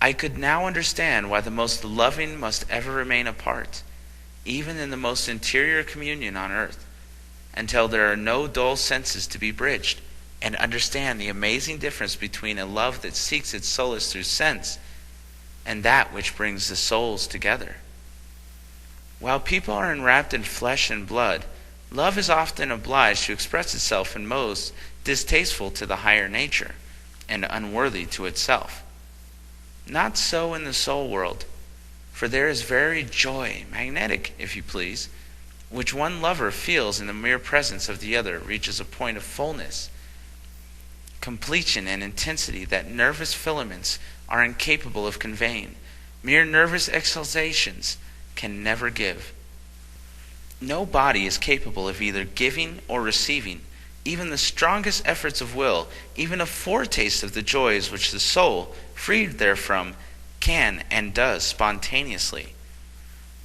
I could now understand why the most loving must ever remain apart, even in the most interior communion on earth, until there are no dull senses to be bridged, and understand the amazing difference between a love that seeks its solace through sense and that which brings the souls together. While people are enwrapped in flesh and blood, love is often obliged to express itself in modes distasteful to the higher nature and unworthy to itself. Not so in the soul world, for there is very joy, magnetic, if you please, which one lover feels in the mere presence of the other reaches a point of fullness, completion, and intensity that nervous filaments are incapable of conveying. Mere nervous exhalations can never give. No body is capable of either giving or receiving. Even the strongest efforts of will, even a foretaste of the joys which the soul, freed therefrom, can and does spontaneously.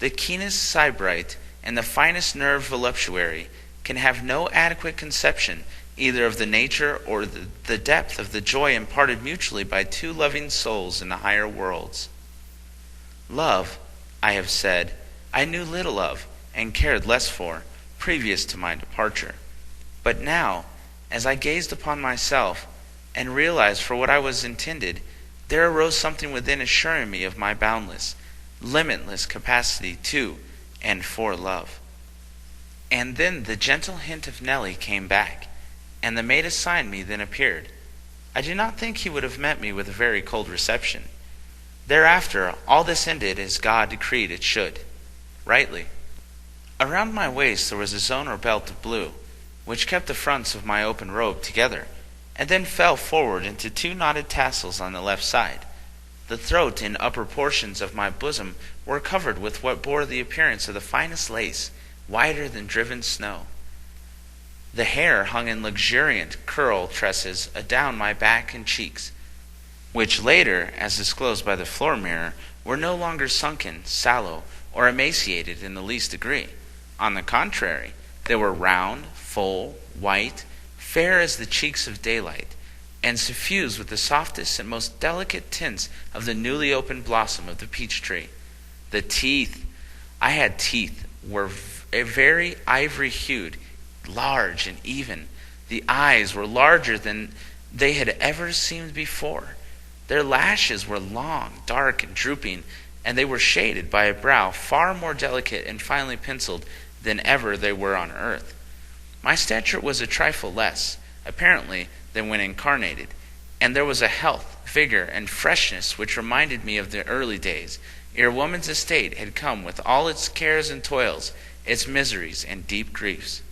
The keenest sybarite and the finest nerve voluptuary can have no adequate conception either of the nature or the depth of the joy imparted mutually by two loving souls in the higher worlds. Love, I have said, I knew little of and cared less for previous to my departure. But now, as I gazed upon myself and realized for what I was intended, there arose something within assuring me of my boundless, limitless capacity to and for love. And then the gentle hint of Nellie came back, and the maid assigned me then appeared. I do not think he would have met me with a very cold reception. Thereafter, all this ended as God decreed it should, rightly. Around my waist there was a zone or belt of blue, which kept the fronts of my open robe together, and then fell forward into two knotted tassels on the left side. The throat and upper portions of my bosom were covered with what bore the appearance of the finest lace, whiter than driven snow. The hair hung in luxuriant curl tresses adown my back and cheeks, which later, as disclosed by the floor mirror, were no longer sunken, sallow, or emaciated in the least degree. On the contrary, they were round, full, white, fair as the cheeks of daylight, and suffused with the softest and most delicate tints of the newly opened blossom of the peach tree. The teeth, I had teeth, were very ivory-hued, large and even. The eyes were larger than they had ever seemed before. Their lashes were long, dark, and drooping, and they were shaded by a brow far more delicate and finely penciled than ever they were on earth. My stature was a trifle less, apparently, than when incarnated, and there was a health, vigor, and freshness which reminded me of the early days, ere woman's estate had come with all its cares and toils, its miseries and deep griefs.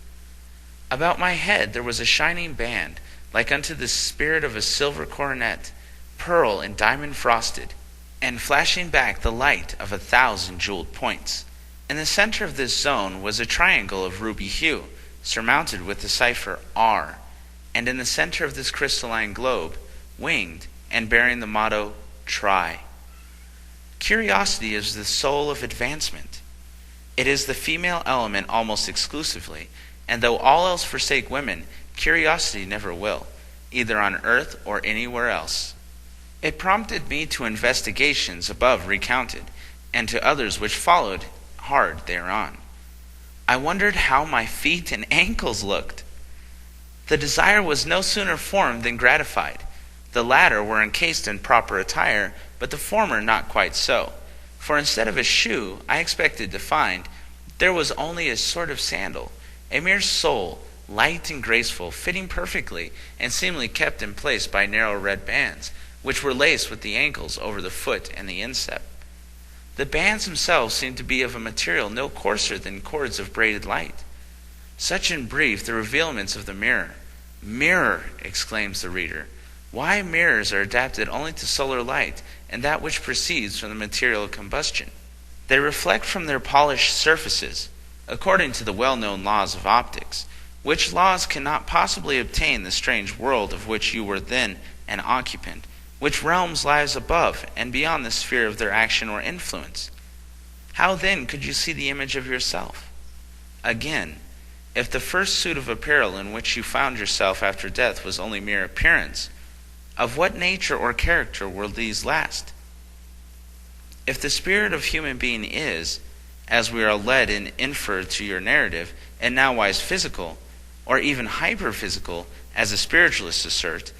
About my head there was a shining band, like unto the spirit of a silver coronet, pearl and diamond frosted, and flashing back the light of 1,000 jeweled points. In the center of this zone was a triangle of ruby hue, surmounted with the cipher R, and in the center of this crystalline globe, winged and bearing the motto Try. Curiosity is the soul of advancement. It is the female element almost exclusively, and though all else forsake women, curiosity never will, either on earth or anywhere else. It prompted me to investigations above recounted, and to others which followed hard thereon. I wondered how my feet and ankles looked. The desire was no sooner formed than gratified. The latter were encased in proper attire, but the former not quite so. For instead of a shoe, I expected to find there was only a sort of sandal, a mere sole, light and graceful, fitting perfectly, and seemingly kept in place by narrow red bands, which were laced with the ankles over the foot and the instep. The bands themselves seemed to be of a material no coarser than cords of braided light. Such in brief the revealments of the mirror. Mirror, exclaims the reader. Why mirrors are adapted only to solar light and that which proceeds from the material of combustion. They reflect from their polished surfaces, according to the well-known laws of optics, which laws cannot possibly obtain the strange world of which you were then an occupant, which realms lies above and beyond the sphere of their action or influence. How then could you see the image of yourself? Again, if the first suit of apparel in which you found yourself after death was only mere appearance, of what nature or character were these last? If the spirit of human being is, as we are led and inferred to your narrative, and nowise physical, or even hyperphysical, as the spiritualists assert,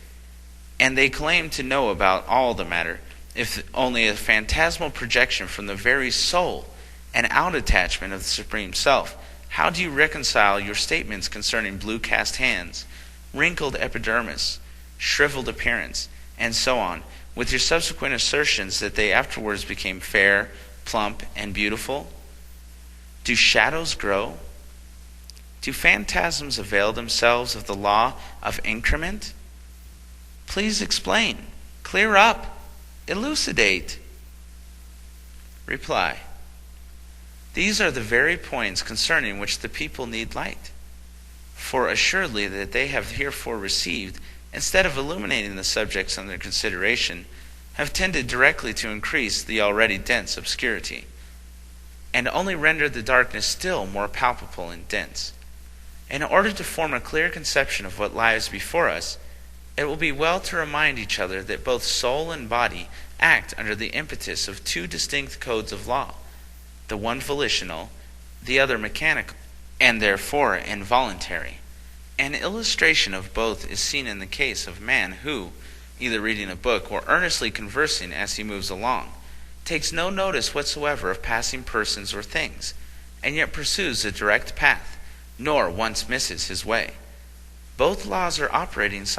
and they claim to know about all the matter, if only a phantasmal projection from the very soul, an out-attachment of the Supreme Self, how do you reconcile your statements concerning blue-cast hands, wrinkled epidermis, shriveled appearance, and so on, with your subsequent assertions that they afterwards became fair, plump, and beautiful? Do shadows grow? Do phantasms avail themselves of the law of increment? Please explain, clear up, elucidate. Reply. These are the very points concerning which the people need light. For assuredly that they have herefore received, instead of illuminating the subjects under consideration, have tended directly to increase the already dense obscurity, and only rendered the darkness still more palpable and dense. In order to form a clear conception of what lies before us, it will be well to remind each other that both soul and body act under the impetus of two distinct codes of law, the one volitional, the other mechanical, and therefore involuntary. An illustration of both is seen in the case of man who, either reading a book or earnestly conversing as he moves along, takes no notice whatsoever of passing persons or things, and yet pursues a direct path, nor once misses his way. Both laws are operating simultaneously.